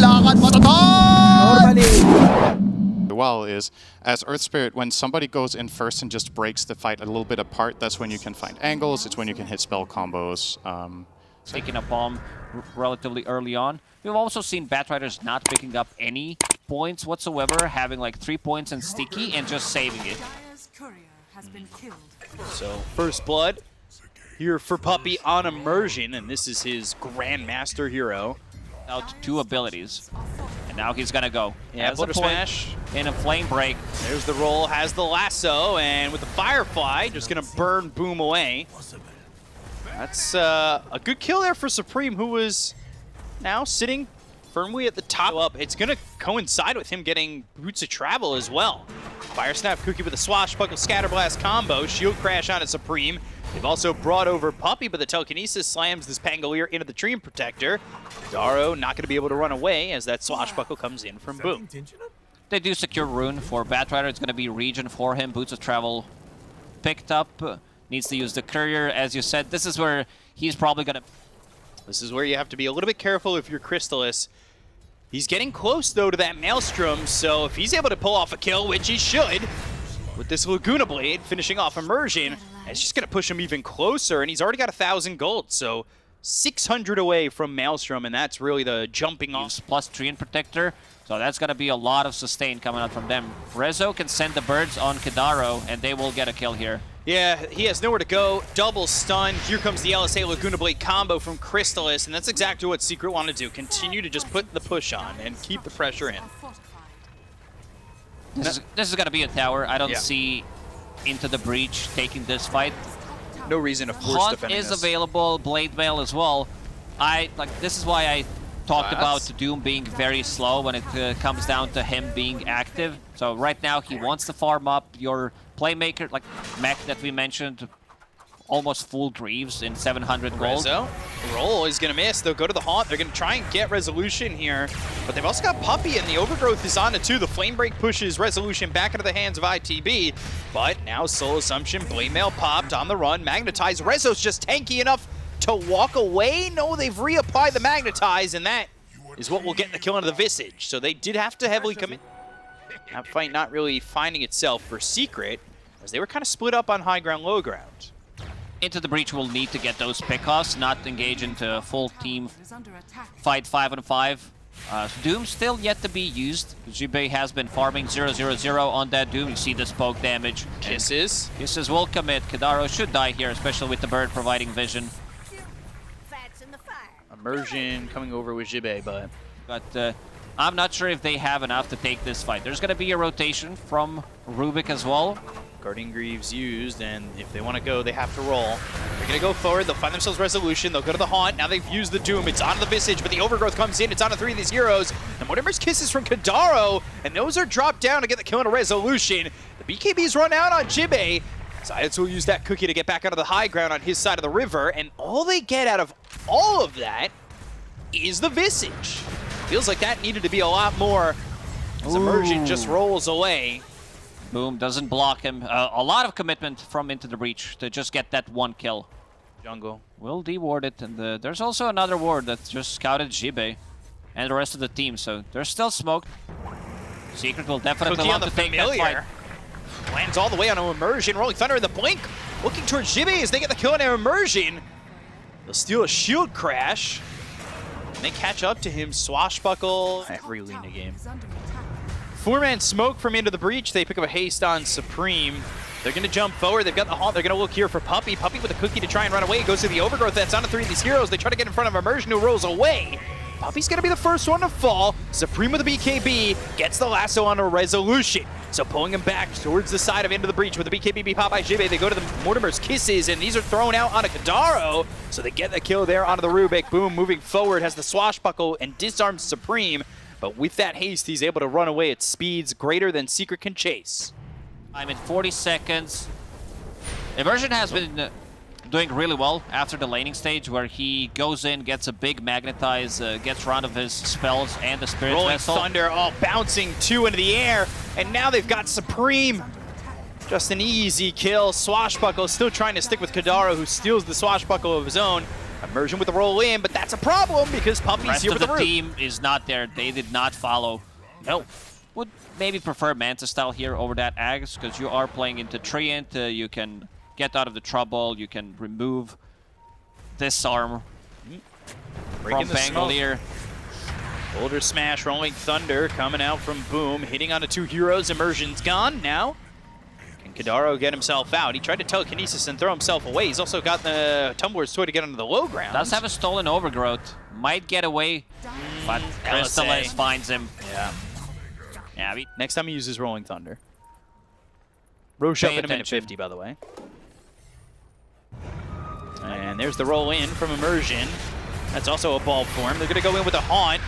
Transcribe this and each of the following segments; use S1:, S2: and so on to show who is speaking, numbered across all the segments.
S1: lakad matatag!
S2: Normally. Well is, as Earth Spirit, when somebody goes in first and just breaks the fight a little bit apart, that's when you can find angles, it's when you can hit spell combos.
S3: Taking a bomb relatively early on. We've also seen Batriders not picking up any points whatsoever, having like 3 points in Sticky and just saving it.
S4: So, first blood here for Puppey on Immersion, and this is his Grandmaster hero.
S3: Out 2 abilities. And now he's gonna go.
S4: Yeah, Butter Smash.
S3: In a Flame Break.
S4: There's the roll, has the lasso, and with the Firefly, just gonna burn Boom away. That's a good kill there for Supreme, who was now sitting firmly at the top. It's gonna coincide with him getting Boots of Travel as well. Fire Snap Cookie with a Swashbuckle Scatterblast combo, Shield Crash on it Supreme. They've also brought over Puppey, but the Telekinesis slams this Pangolier into the Dream Protector. Daro not going to be able to run away as that Swashbuckle comes in from Boom.
S3: They do secure Rune for Batrider. It's going to be Region for him. Boots of Travel picked up. Needs to use the Courier. As you said, this is where he's probably going to...
S4: This is where you have to be a little bit careful if you're Crystallis. He's getting close, though, to that Maelstrom, so if he's able to pull off a kill, which he should, with this Laguna Blade finishing off Immersion, it's just going to push him even closer, and he's already got 1,000 gold, so 600 away from Maelstrom, and that's really the jumping off.
S3: Plus Treant Protector, so that's going to be a lot of sustain coming out from them. Rezo can send the birds on Kidaro, and they will get a kill here.
S4: Yeah, he has nowhere to go. Double stun. Here comes the LSA Laguna Blade combo from Crystallis, and that's exactly what Secret want to do. Continue to just put the push on and keep the pressure in.
S3: This is going to be a tower. I don't see Into the Breach taking this fight.
S4: No reason to force
S3: Hunt
S4: defending
S3: is
S4: this.
S3: available, Blade Mail as well. This is why I talked about Doom being very slow when it comes down to him being active. So right now he wants to farm up your Playmaker, like Mech that we mentioned, almost full Greaves in 700 gold.
S4: Rezo, roll is going to miss. They'll go to the Haunt. They're going to try and get Resolution here. But they've also got Puppey, and the Overgrowth is on it too. The Flame Break pushes Resolution back into the hands of ITB. But now Soul Assumption, Blade Mail popped on the run. Magnetize. Rezo's just tanky enough to walk away. No, they've reapplied the Magnetize, and that is what will get the kill into the Visage. So they did have to heavily commit. That fight not really finding itself for Secret, as they were kind of split up on high ground, low ground.
S3: Into the Breach will need to get those pickoffs, not engage into a full team fight 5-on-5. Doom still yet to be used. Jibei has been farming 0-0-0 on that Doom. You see the poke damage.
S4: Kisses
S3: will commit. Kidaro should die here, especially with the bird providing vision.
S4: Immersion coming over with Jibei,
S3: but I'm not sure if they have enough to take this fight. There's going to be a rotation from Rubik as well.
S4: Guardian Greaves used, and if they want to go, they have to roll. They're going to go forward. They'll find themselves Resolution. They'll go to the Haunt. Now they've used the Doom. It's onto the Visage, but the Overgrowth comes in. It's onto 3 of these heroes. And Mortimer's Kisses from Kidaro, and those are dropped down to get the kill on a Resolution. The BKB's run out on Jibei. Zayats will use that cookie to get back onto the high ground on his side of the river, and all they get out of all of that is the Visage. Feels like that needed to be a lot more, as Immersion just rolls away.
S3: Boom, doesn't block him. A lot of commitment from Into the Breach to just get that 1 kill.
S4: Jungle
S3: will deward it, and there's also another ward that just scouted Jibei and the rest of the team, so there's still smoke. Secret will definitely want to take that fight.
S4: Lands all the way on Immersion, Rolling Thunder in the blink, looking towards Jibei as they get the kill on Immersion. They'll steal a Shield Crash, and they catch up to him. Swashbuckle every Lina game. 4-man smoke from Into the Breach. They pick up a haste on Supreme. They're going to jump forward. They've got the Haunt. They're going to look here for Puppey. Puppey with a cookie to try and run away. He goes to the Overgrowth. That's on to 3 of these heroes. They try to get in front of Immersion, who rolls away. Puppey's going to be the first one to fall. Supreme with the BKB gets the lasso on a Resolution. So pulling him back towards the side of Into the Breach with the BKB pop by Jibei. They go to the Mortimer's Kisses, and these are thrown out onto Kidaro. So they get the kill there onto the Rubik. Boom, moving forward, has the Swashbuckle and disarms Supreme. But with that haste, he's able to run away at speeds greater than Secret can chase.
S3: I'm in 40 seconds. Immersion has been doing really well after the laning stage, where he goes in, gets a big Magnetize, gets rid of his spells and the Spirit Vessel.
S4: Rolling Thunder, bouncing 2 into the air, and now they've got Supreme. Just an easy kill. Swashbuckle still trying to stick with Kidaro, who steals the Swashbuckle of his own. Immersion with the roll in, but that's a problem because Puppy's
S3: Rest
S4: here
S3: of
S4: with
S3: the
S4: the root.
S3: team is not there. They did not follow.
S4: No.
S3: Would maybe prefer Manta style here over that Axe because you are playing into Treant. You can get out of the trouble. You can remove disarm
S4: Breaking
S3: from
S4: the smoke.
S3: Pangolier.
S4: Boulder Smash, Rolling Thunder coming out from Boom, hitting onto 2 heroes. Immersion's gone now. Can Kadaro get himself out? He tried to telekinesis and throw himself away. He's also got the Tumbler's Toy to get onto the low ground.
S3: Does have a stolen Overgrowth. Might get away, but Crystallis finds him.
S4: Yeah.
S3: Yeah,
S4: Next time he uses Rolling Thunder. Roche up in a minute 50, by the way. And there's the roll in from Immersion. That's also a ball form. They're going to go in with a Haunt.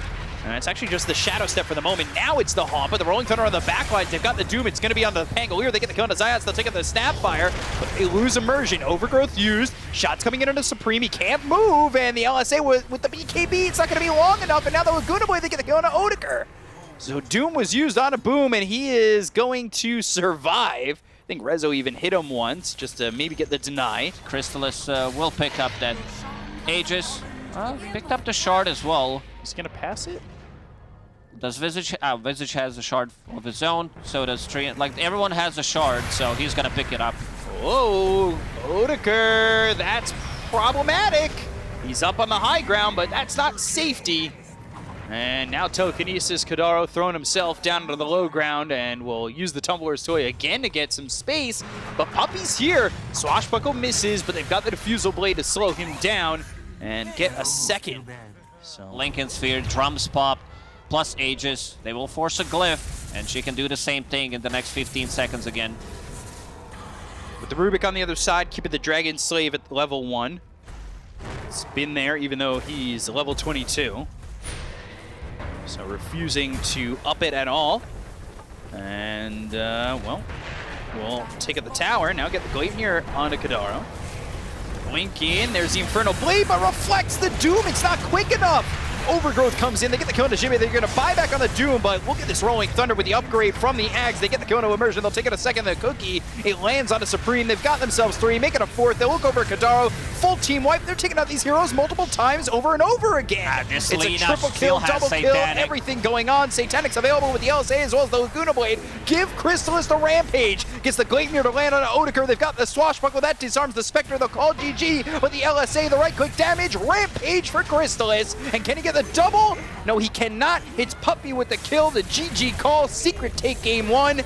S4: And it's actually just the Shadow Step for the moment. Now it's the Haunt, but the Rolling Thunder on the backlines. They've got the Doom. It's going to be on the Pangolier. They get the kill on the Zayats. They'll take out the Snapfire, but they lose Immersion. Overgrowth used. Shots coming in on the Supreme. He can't move, and the LSA with the BKB, it's not going to be long enough. And now the Laguna Boy, they get the kill on Odeker. So Doom was used on a Boom, and he is going to survive. I think Rezo even hit him once, just to maybe get the deny.
S3: Crystallis will pick up that Aegis. Picked up the shard as well.
S4: He's going to pass it?
S3: Does Visage? Visage has a shard of his own. So does Treant. Like, everyone has a shard, so he's going to pick it up.
S4: Whoa, Odeker, that's problematic. He's up on the high ground, but that's not safety. And now telekinesis, Kadaro throwing himself down to the low ground and will use the Tumbler's Toy again to get some space. But Puppy's here. Swashbuckle misses, but they've got the Diffusal Blade to slow him down and get a second. So
S3: Lincoln Sphere, drums pop, plus Aegis. They will force a Glyph, and she can do the same thing in the next 15 seconds again.
S4: with the Rubik on the other side, keeping the Dragon Slave at level 1. It's been there even though he's level 22. So refusing to up it at all. And, well, we'll take at the tower. Now get the Gleipnir onto Kadaro. Blink in, there's the Infernal Blade, but reflects the Doom. It's not quick enough. Overgrowth comes in, they get the kill into Jimmy. They're going to buy back on the Doom, but look at this Rolling Thunder with the upgrade from the Ags. They get the kill into Immersion. They'll take it a second. The Cookie, it lands on a Supreme. They've got themselves 3, make it a 4th. They'll look over at Kadaro. Full team wipe. They're taking out these heroes multiple times over and over again. It's a triple kill, double kill, everything going on. Satanic's available with the LSA as well as the Laguna Blade. Give Crystallis the Rampage. Gets the Gleipnir to land on Odeker. They've got the Swashbuckle. That disarms the Spectre. They'll call GG, but the LSA, the right-click damage. Rampage for Crystallis. And can he get the double? No, he cannot. It's Puppy with the kill, the GG call. Secret take game 1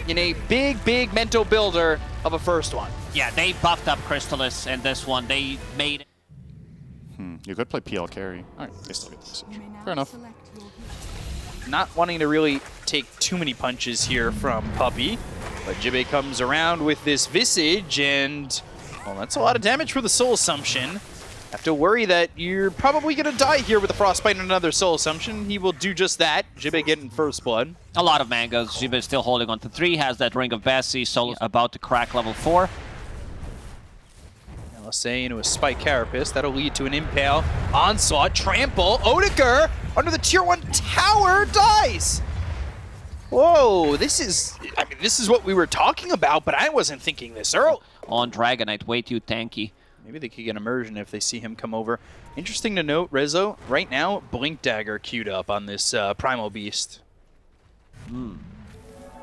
S4: in a big, big mental builder of a first one.
S3: Yeah, they buffed up Crystallis in this one. They made...
S2: You could play PL carry. Alright, they still get the message. Fair enough.
S4: Not wanting to really take too many punches here from Puppy, but Jibbe comes around with this Visage, and, well, that's a lot of damage for the Soul Assumption. Have to worry that you're probably going to die here with the Frostbite and another Soul Assumption. He will do just that. Jibbe getting first blood.
S3: A lot of mangas. Jibbe is still holding on to 3, has that Ring of Bessie, Soul about to crack level 4.
S4: LSA into a Spike Carapace. That'll lead to an Impale. Onslaught, Trample, Odeker under the tier 1 tower dies. Whoa, this is what we were talking about, but I wasn't thinking this early.
S3: On Dragonite, way too tanky.
S4: Maybe they could get Immersion if they see him come over. Interesting to note, Rezo, right now, Blink Dagger queued up on this Primal Beast.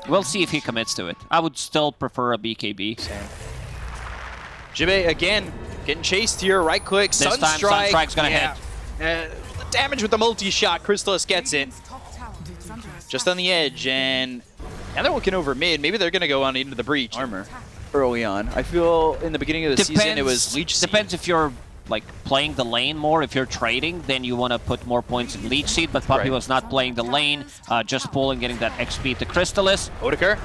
S3: We'll see if he commits to it. I would still prefer a BKB.
S4: Same. Jibbe, again, getting chased here. Right click,
S3: This time,
S4: Sunstrike.
S3: Sunstrike's gonna hit.
S4: The damage with the multi-shot, Crystallis gets it. Just on the edge, and now they're looking over mid. Maybe they're going to go on into the breach. Armor early on. I feel in the beginning of the season it was Leech Seed.
S3: Depends if you're like playing the lane more. If you're trading, then you want to put more points in Leech Seed, but Puppy was not playing the lane, just pulling, getting that XP to Crystallis.
S4: Odeker,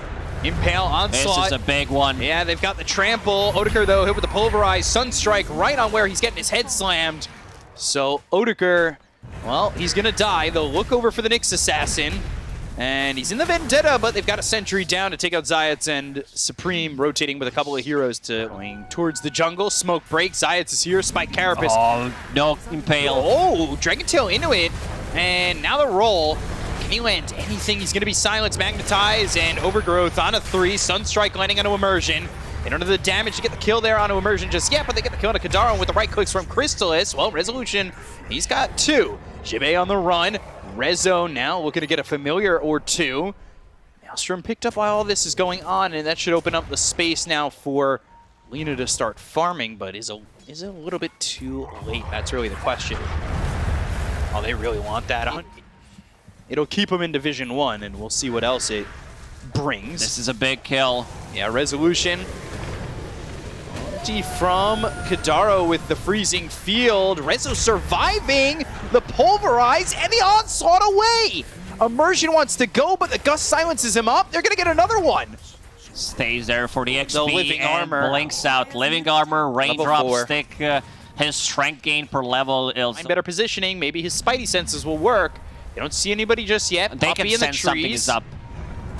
S4: Impale, Onslaught.
S3: This is a big one.
S4: Yeah, they've got the Trample. Odeker, though, hit with the Pulverized Sunstrike right on where he's getting his head slammed. So Odeker, well, he's going to die. They'll look over for the Nyx Assassin. And he's in the Vendetta, but they've got a Sentry down to take out Zayats, and Supreme rotating with a couple of heroes to going towards the jungle. Smoke breaks. Zayats is here. Spike Carapace.
S3: Oh, no Impale.
S4: Oh, Dragon Tail into it. And now the roll. Can he land anything? He's going to be silenced, magnetized, and Overgrowth on a 3. Sunstrike landing onto Immersion. They don't have the damage to get the kill there onto Immersion just yet, but they get the kill on Kadaro with the right clicks from Crystallis. Well, Resolution, he's got 2. Jibe on the run. Rezo now looking to get a familiar or 2. Maelstrom picked up while all this is going on, and that should open up the space now for Lina to start farming, but is it a little bit too late? That's really the question. Oh, they really want that on. It'll keep them in Division 1, and we'll see what else it brings.
S3: This is a big kill.
S4: Yeah, Resolution. From Kadaro with the freezing field. Rezo surviving the pulverize and the onslaught away. Immersion wants to go, but the gust silences him up. They're going to get another one.
S3: Stays there for the XP
S4: The living
S3: and
S4: armor.
S3: blinks out. Living armor, raindrop
S4: 4.
S3: stick. His strength gain per level is...
S4: Find better positioning. Maybe his spidey senses will work. They don't see anybody just yet.
S3: They
S4: Poppy
S3: can
S4: in the
S3: sense something
S4: trees.
S3: is up.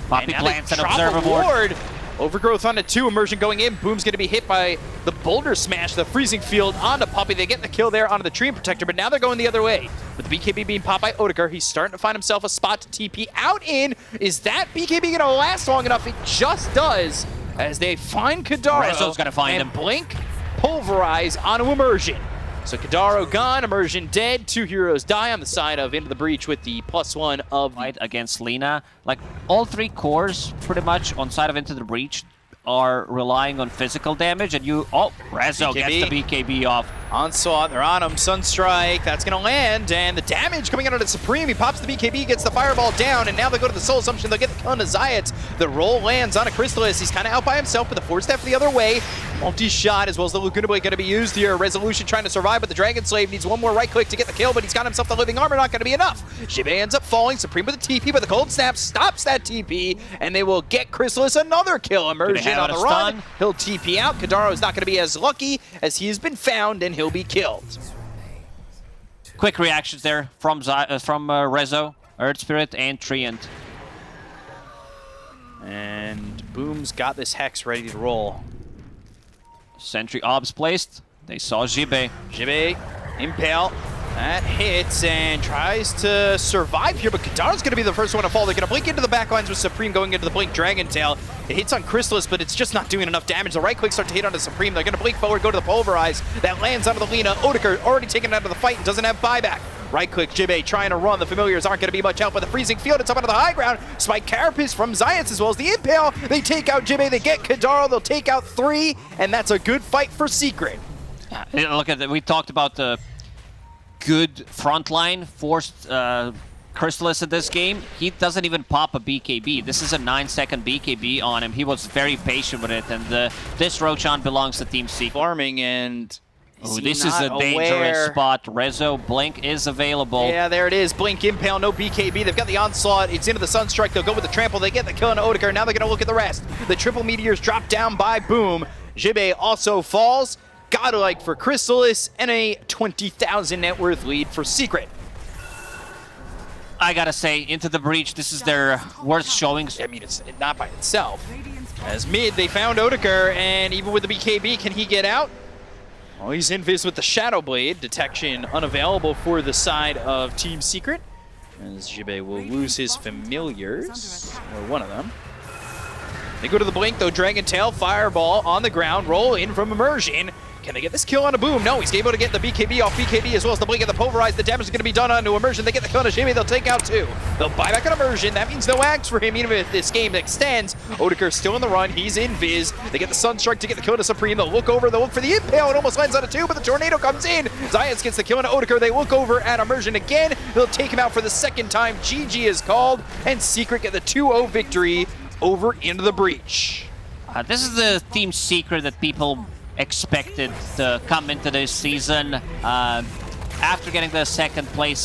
S3: Poppy
S4: And now
S3: plants
S4: they
S3: an
S4: drop
S3: observer
S4: a
S3: board.
S4: ward. Overgrowth onto 2, Immersion going in. Boom's going to be hit by the boulder smash, the freezing field onto Poppy. They get the kill there onto the Treant Protector, but now they're going the other way. With the BKB being popped by Odegaard, he's starting to find himself a spot to TP out in. Is that BKB going to last long enough? It just does, as they find Kadaro.
S3: Rezo's gonna find
S4: and
S3: him.
S4: Blink, pulverize onto Immersion. So Kadaro gone, Immersion dead. 2 heroes die on the side of Into the Breach with the +1 of
S3: Fight against Lina. Like, all 3 cores, pretty much, on side of Into the Breach, are relying on physical damage, and you... Oh, Rezo gets the BKB off.
S4: Onslaught, they're on him. Sunstrike, that's going to land, and the damage coming out of the Supreme. He pops the BKB, gets the Fireball down, and now they go to the Soul Assumption. They'll get the kill on Zayat. The roll lands on a Crystallis. He's kind of out by himself, but the forward step the other way. Multi-shot, as well as the Laguna Blade going to be used here. Resolution trying to survive, but the Dragon Slave needs one more right click to get the kill, but he's got himself the Living Armor, not going to be enough. Jibe ends up falling. Supreme with a TP, but the Cold Snap stops that TP, and they will get Crystallis another kill. Immersion on the run. He'll TP out. Kadaro is not going to be as lucky as he has been found, and he'll be killed.
S3: Quick reactions there from Rezo, Earth Spirit, and Treant.
S4: And Boom's got this Hex ready to roll.
S3: Sentry Obs placed. They saw Jibe.
S4: Jibe, Impale, that hits and tries to survive here, but Kadaro's going to be the first one to fall. They're going to blink into the backlines with Supreme going into the Blink Dragon Tail. It hits on Crystallis, but it's just not doing enough damage. The right click starts to hit onto Supreme. They're going to blink forward, go to the Pulverize. That lands onto the Lina. Odegaard already taken out of the fight and doesn't have buyback. Right click, Jibe trying to run. The Familiars aren't going to be much help, but the freezing field, it's up onto the high ground. Spike Carapace from Zayat as well as the Impale. They take out Jibe, they get Kadaro, they'll take out 3, and that's a good fight for Secret.
S3: Look at that. We talked about the good frontline forced Crystallis in this game. He doesn't even pop a BKB. This is a 9-second BKB on him. He was very patient with it, and this Roshan belongs to Team Secret.
S4: Farming, and
S3: oh, this is a dangerous spot. Rezo, Blink is available.
S4: Yeah, there it is. Blink, Impale, no BKB. They've got the Onslaught. It's into the Sunstrike. They'll go with the Trample. They get the kill on Odegaard. Now they're going to look at the rest. The Triple Meteors drop down by Boom. Jibe also falls. Godlike for Crystallis, and a 20,000 net worth lead for Secret.
S3: I gotta say, Into the Breach, this is their worst showings.
S4: I mean, it's not by itself. As mid, they found Odegaard, and even with the BKB, can he get out? Oh, he's invis with the Shadow Blade. Detection unavailable for the side of Team Secret, as Jibe will lose his Familiars, or one of them. They go to the Blink, though. Dragon Tail, Fireball on the ground, roll in from Immersion. Can they get this kill on a Boom? No, he's able to get the BKB off BKB as well as the Blink and the Pulverize. The damage is going to be done onto Immersion. They get the kill on Jimmy. They'll take out 2. They'll buy back on Immersion. That means no axe for him, even if this game extends. Odegaard's still on the run. He's in Viz. They get the Sunstrike to get the kill to Supreme. They'll look over. They'll look for the Impale. It almost lands on a 2, but the Tornado comes in. Zayas gets the kill on Odegaard. They look over at Immersion again. They'll take him out for the second time. GG is called, and Secret get the 2-0 victory over Into the Breach.
S3: This is the Team Secret that people expected to come into this season after getting the second place.